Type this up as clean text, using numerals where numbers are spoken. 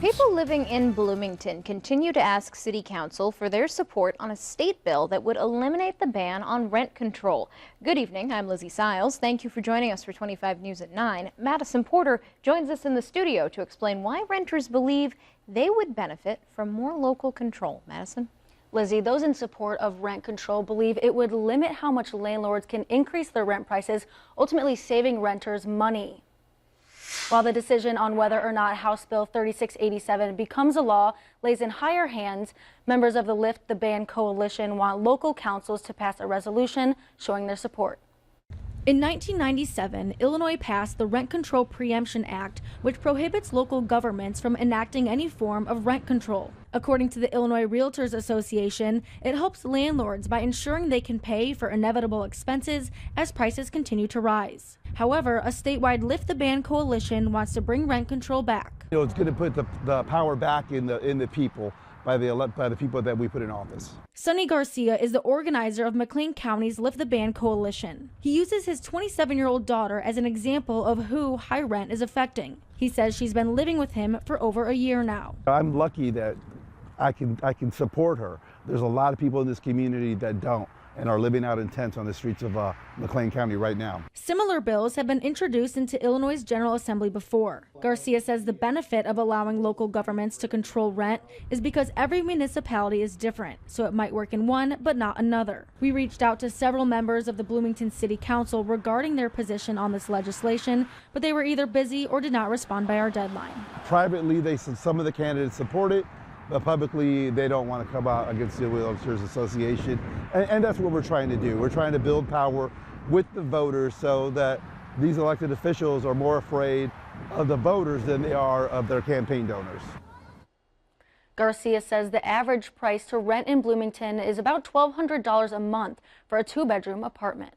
People living in Bloomington continue to ask City Council for their support on a state bill that would eliminate the ban on rent control. Good evening, I'm Lizzie Siles. Thank you for joining us for 25 News at 9. Madison Porter joins us in the studio to explain why renters believe they would benefit from more local control. Madison? Lizzie, those in support of rent control believe it would limit how much landlords can increase their rent prices, ultimately saving renters money. While the decision on whether or not House Bill 3687 becomes a law lays in higher hands, members of the Lift the Ban coalition want local councils to pass a resolution showing their support. In 1997, Illinois passed the Rent Control Preemption Act, which prohibits local governments from enacting any form of rent control. According to the Illinois Realtors Association, it helps landlords by ensuring they can pay for inevitable expenses as prices continue to rise. However, a statewide Lift the Ban coalition wants to bring rent control back. It's going to put the power back in the people by the people that we put in office. Sonny Garcia is the organizer of McLean County's Lift the Ban coalition. He uses his 27-year-old daughter as an example of who high rent is affecting. He says she's been living with him for over a year now. I'm lucky that I can support her. There's a lot of people in this community that don't and are living out in tents on the streets of McLean County right now. Similar bills have been introduced into Illinois' General Assembly before. Garcia says the benefit of allowing local governments to control rent is because every municipality is different, so it might work in one but not another. We reached out to several members of the Bloomington City Council regarding their position on this legislation, but they were either busy or did not respond by our deadline. Privately, some of the candidates support it, but publicly they don't want to come out against the Realtors Association. And that's what we're trying to do. We're trying to build power with the voters so that these elected officials are more afraid of the voters than they are of their campaign donors. Garcia says the average price to rent in Bloomington is about $1,200 a month for a two-bedroom apartment.